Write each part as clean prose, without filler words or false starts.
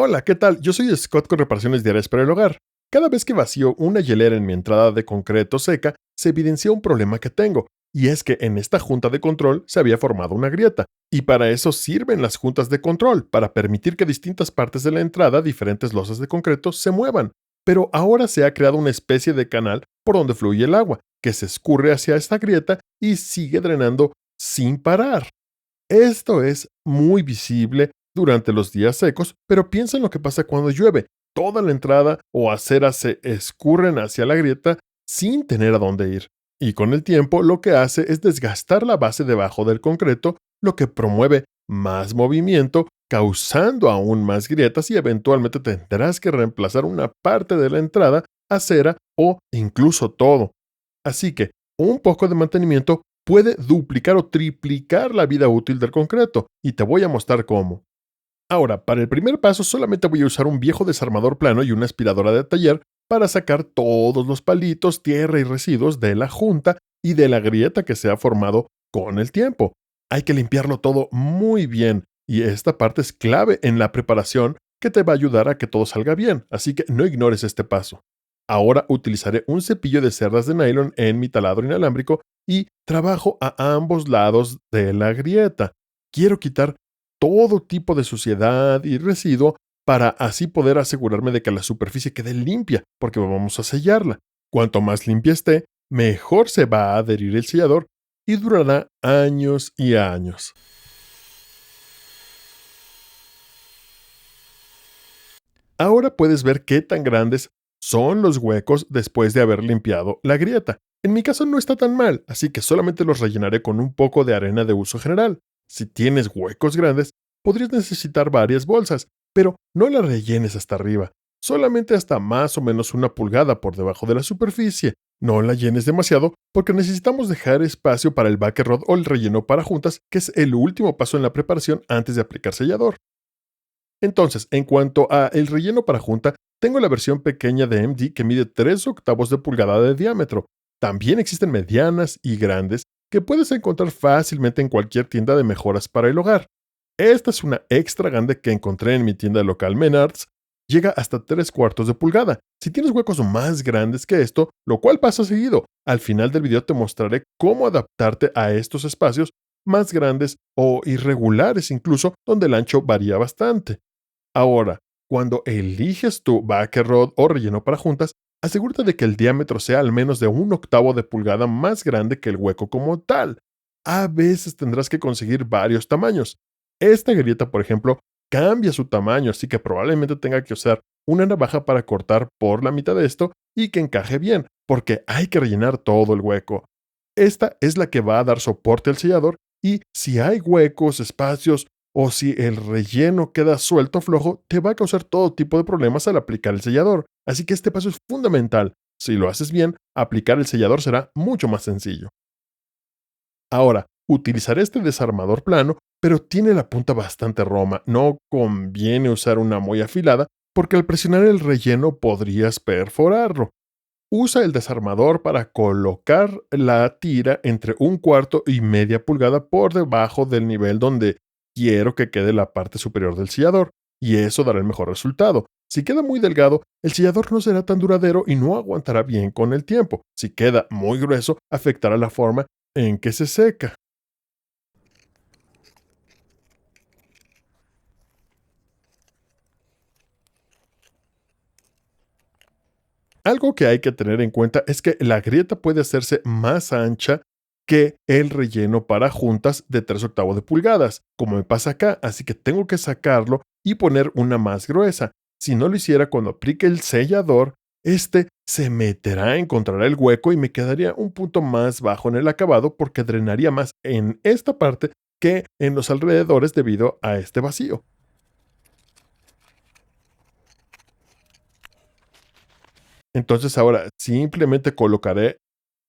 Hola, ¿qué tal? Yo soy Scott con reparaciones diarias para el hogar. Cada vez que vacío una hielera en mi entrada de concreto seca, se evidencia un problema que tengo, y es que en esta junta de control se había formado una grieta, y para eso sirven las juntas de control, para permitir que distintas partes de la entrada, diferentes losas de concreto, se muevan. Pero ahora se ha creado una especie de canal por donde fluye el agua, que se escurre hacia esta grieta y sigue drenando sin parar. Esto es muy visible durante los días secos, pero piensa en lo que pasa cuando llueve. Toda la entrada o acera se escurren hacia la grieta sin tener a dónde ir. Y con el tiempo lo que hace es desgastar la base debajo del concreto, lo que promueve más movimiento, causando aún más grietas y eventualmente tendrás que reemplazar una parte de la entrada, acera o incluso todo. Así que un poco de mantenimiento puede duplicar o triplicar la vida útil del concreto, y te voy a mostrar cómo. Ahora, para el primer paso solamente voy a usar un viejo desarmador plano y una aspiradora de taller para sacar todos los palitos, tierra y residuos de la junta y de la grieta que se ha formado con el tiempo. Hay que limpiarlo todo muy bien, y esta parte es clave en la preparación que te va a ayudar a que todo salga bien, así que no ignores este paso. Ahora utilizaré un cepillo de cerdas de nylon en mi taladro inalámbrico y trabajo a ambos lados de la grieta. Quiero quitar todo tipo de suciedad y residuo para así poder asegurarme de que la superficie quede limpia, porque vamos a sellarla. Cuanto más limpia esté, mejor se va a adherir el sellador y durará años y años. Ahora puedes ver qué tan grandes son los huecos después de haber limpiado la grieta. En mi caso no está tan mal, así que solamente los rellenaré con un poco de arena de uso general. Si tienes huecos grandes, podrías necesitar varias bolsas, pero no las rellenes hasta arriba, solamente hasta más o menos una pulgada por debajo de la superficie. No la llenes demasiado porque necesitamos dejar espacio para el backer rod o el relleno para juntas, que es el último paso en la preparación antes de aplicar sellador. Entonces, en cuanto a el relleno para junta, tengo la versión pequeña de MD que mide 3 octavos de pulgada de diámetro. También existen medianas y grandes que puedes encontrar fácilmente en cualquier tienda de mejoras para el hogar. Esta es una extra grande que encontré en mi tienda local Menards. Llega hasta 3 cuartos de pulgada. Si tienes huecos más grandes que esto, lo cual pasa seguido, al final del video te mostraré cómo adaptarte a estos espacios más grandes o irregulares incluso, donde el ancho varía bastante. Ahora, cuando eliges tu backer rod o relleno para juntas, asegúrate de que el diámetro sea al menos de un octavo de pulgada más grande que el hueco como tal. A veces tendrás que conseguir varios tamaños. Esta grieta, por ejemplo, cambia su tamaño, así que probablemente tenga que usar una navaja para cortar por la mitad de esto y que encaje bien, porque hay que rellenar todo el hueco. Esta es la que va a dar soporte al sellador, y si hay huecos, espacios o si el relleno queda suelto o flojo, te va a causar todo tipo de problemas al aplicar el sellador. Así que este paso es fundamental. Si lo haces bien, aplicar el sellador será mucho más sencillo. Ahora, utilizaré este desarmador plano, pero tiene la punta bastante roma. No conviene usar una muy afilada porque al presionar el relleno podrías perforarlo. Usa el desarmador para colocar la tira entre un cuarto y media pulgada por debajo del nivel donde quiero que quede la parte superior del sellador, y eso dará el mejor resultado. Si queda muy delgado, el sellador no será tan duradero y no aguantará bien con el tiempo. Si queda muy grueso, afectará la forma en que se seca. Algo que hay que tener en cuenta es que la grieta puede hacerse más ancha que el relleno para juntas de 3 octavos de pulgadas, como me pasa acá, así que tengo que sacarlo y poner una más gruesa. Si no lo hiciera cuando aplique el sellador, este se meterá, encontrará el hueco y me quedaría un punto más bajo en el acabado porque drenaría más en esta parte que en los alrededores debido a este vacío. Entonces ahora simplemente colocaré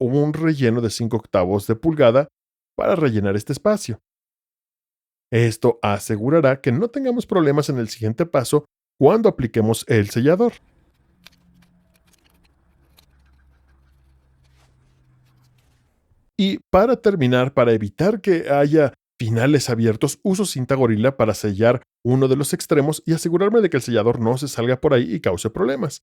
un relleno de 5 octavos de pulgada para rellenar este espacio. Esto asegurará que no tengamos problemas en el siguiente paso cuando apliquemos el sellador. Y para terminar, para evitar que haya finales abiertos, uso cinta gorila para sellar uno de los extremos y asegurarme de que el sellador no se salga por ahí y cause problemas.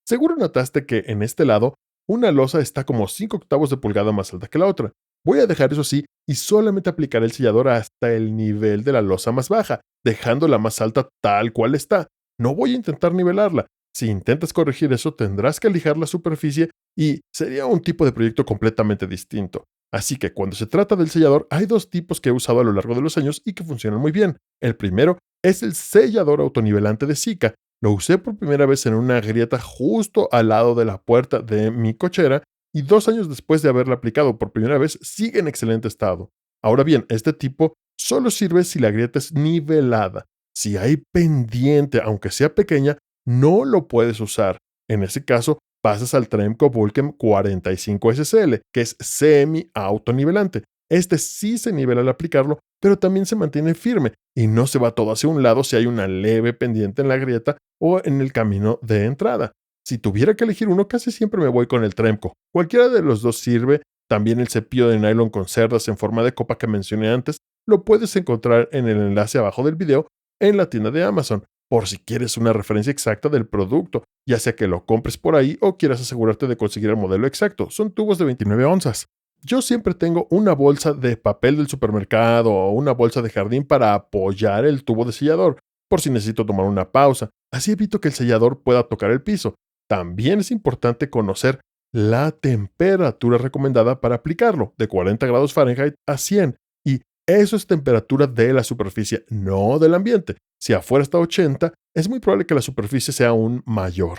Seguro notaste que en este lado, una losa está como 5 octavos de pulgada más alta que la otra. Voy a dejar eso así y solamente aplicaré el sellador hasta el nivel de la losa más baja, dejando la más alta tal cual está. No voy a intentar nivelarla. Si intentas corregir eso, tendrás que lijar la superficie y sería un tipo de proyecto completamente distinto. Así que cuando se trata del sellador, hay dos tipos que he usado a lo largo de los años y que funcionan muy bien. El primero es el sellador autonivelante de Sika. Lo usé por primera vez en una grieta justo al lado de la puerta de mi cochera y 2 años después de haberla aplicado por primera vez sigue en excelente estado. Ahora bien, este tipo solo sirve si la grieta es nivelada. Si hay pendiente, aunque sea pequeña, no lo puedes usar. En ese caso, pasas al Tremco Vulkem 45 SSL, que es semi-autonivelante. Este sí se nivela al aplicarlo, pero también se mantiene firme y no se va todo hacia un lado si hay una leve pendiente en la grieta o en el camino de entrada. Si tuviera que elegir uno, casi siempre me voy con el Tremco. Cualquiera de los dos sirve. También el cepillo de nylon con cerdas en forma de copa que mencioné antes lo puedes encontrar en el enlace abajo del video en la tienda de Amazon, por si quieres una referencia exacta del producto, ya sea que lo compres por ahí o quieras asegurarte de conseguir el modelo exacto. Son tubos de 29 onzas. Yo siempre tengo una bolsa de papel del supermercado o una bolsa de jardín para apoyar el tubo de sellador, por si necesito tomar una pausa. Así evito que el sellador pueda tocar el piso. También es importante conocer la temperatura recomendada para aplicarlo, de 40 grados Fahrenheit a 100, y eso es temperatura de la superficie, no del ambiente. Si afuera está a 80, es muy probable que la superficie sea aún mayor.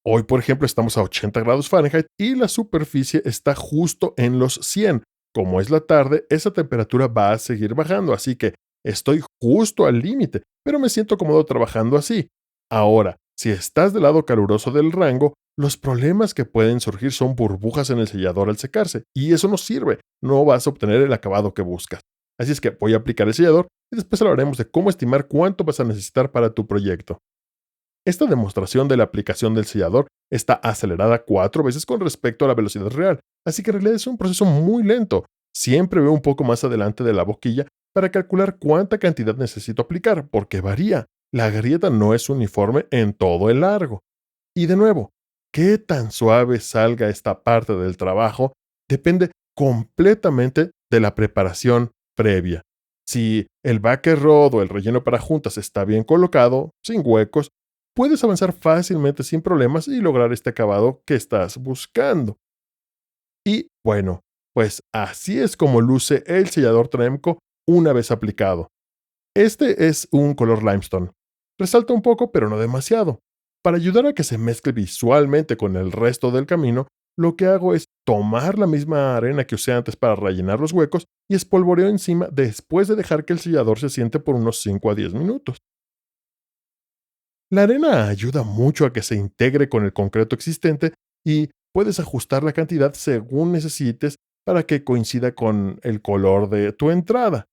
Hoy, por ejemplo, estamos a 80 grados Fahrenheit y la superficie está justo en los 100. Como es la tarde, esa temperatura va a seguir bajando, así que estoy justo al límite, pero me siento cómodo trabajando así. Ahora, si estás del lado caluroso del rango, los problemas que pueden surgir son burbujas en el sellador al secarse, y eso no sirve, no vas a obtener el acabado que buscas. Así es que voy a aplicar el sellador y después hablaremos de cómo estimar cuánto vas a necesitar para tu proyecto. Esta demostración de la aplicación del sellador está acelerada 4 veces con respecto a la velocidad real, así que en realidad es un proceso muy lento. Siempre veo un poco más adelante de la boquilla para calcular cuánta cantidad necesito aplicar, porque varía. La grieta no es uniforme en todo el largo. Y de nuevo, qué tan suave salga esta parte del trabajo depende completamente de la preparación previa. Si el backer rod o el relleno para juntas está bien colocado, sin huecos, puedes avanzar fácilmente sin problemas y lograr este acabado que estás buscando. Y bueno, pues así es como luce el sellador Tremco una vez aplicado. Este es un color limestone. Resalta un poco, pero no demasiado. Para ayudar a que se mezcle visualmente con el resto del camino, lo que hago es tomar la misma arena que usé antes para rellenar los huecos y espolvoreo encima después de dejar que el sellador se siente por unos 5 a 10 minutos. La arena ayuda mucho a que se integre con el concreto existente y puedes ajustar la cantidad según necesites para que coincida con el color de tu entrada.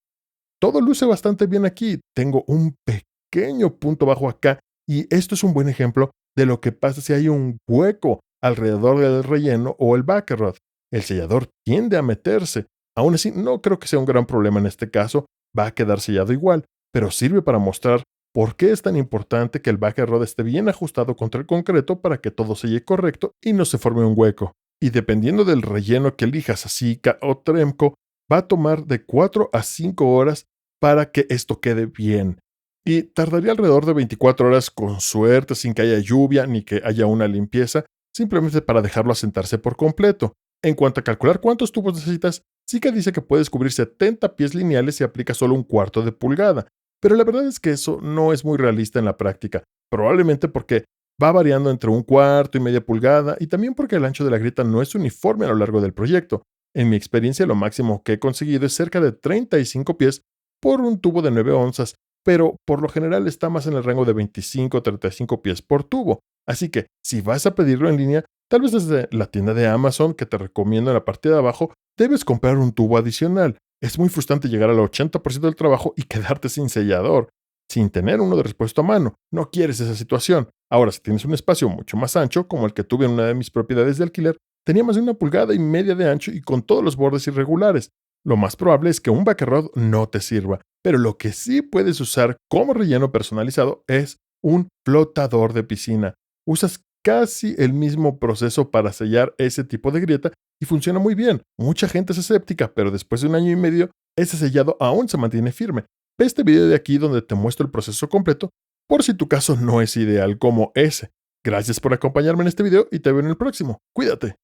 Todo luce bastante bien aquí. Tengo un pequeño punto bajo acá y esto es un buen ejemplo de lo que pasa si hay un hueco alrededor del relleno o el backrod. El sellador tiende a meterse. Aún así, no creo que sea un gran problema en este caso. Va a quedar sellado igual, pero sirve para mostrar por qué es tan importante que el backrod esté bien ajustado contra el concreto para que todo selle correcto y no se forme un hueco. Y dependiendo del relleno que elijas, Sika o Tremco, va a tomar de 4 a 5 horas para que esto quede bien. Y tardaría alrededor de 24 horas con suerte, sin que haya lluvia ni que haya una limpieza, simplemente para dejarlo asentarse por completo. En cuanto a calcular cuántos tubos necesitas, Sika dice que puedes cubrir 70 pies lineales si aplicas solo un cuarto de pulgada, pero la verdad es que eso no es muy realista en la práctica, probablemente porque va variando entre un cuarto y media pulgada y también porque el ancho de la grieta no es uniforme a lo largo del proyecto. En mi experiencia, lo máximo que he conseguido es cerca de 35 pies por un tubo de 9 onzas, pero por lo general está más en el rango de 25 o 35 pies por tubo. Así que, si vas a pedirlo en línea, tal vez desde la tienda de Amazon, que te recomiendo en la parte de abajo, debes comprar un tubo adicional. Es muy frustrante llegar al 80% del trabajo y quedarte sin sellador, sin tener uno de repuesto a mano. No quieres esa situación. Ahora, si tienes un espacio mucho más ancho, como el que tuve en una de mis propiedades de alquiler, tenía más de 1,5 pulgadas de ancho y con todos los bordes irregulares. Lo más probable es que un Backrod no te sirva, pero lo que sí puedes usar como relleno personalizado es un flotador de piscina. Usas casi el mismo proceso para sellar ese tipo de grieta y funciona muy bien. Mucha gente es escéptica, pero después de 1 año y medio, ese sellado aún se mantiene firme. Ve este video de aquí donde te muestro el proceso completo por si tu caso no es ideal como ese. Gracias por acompañarme en este video y te veo en el próximo. Cuídate.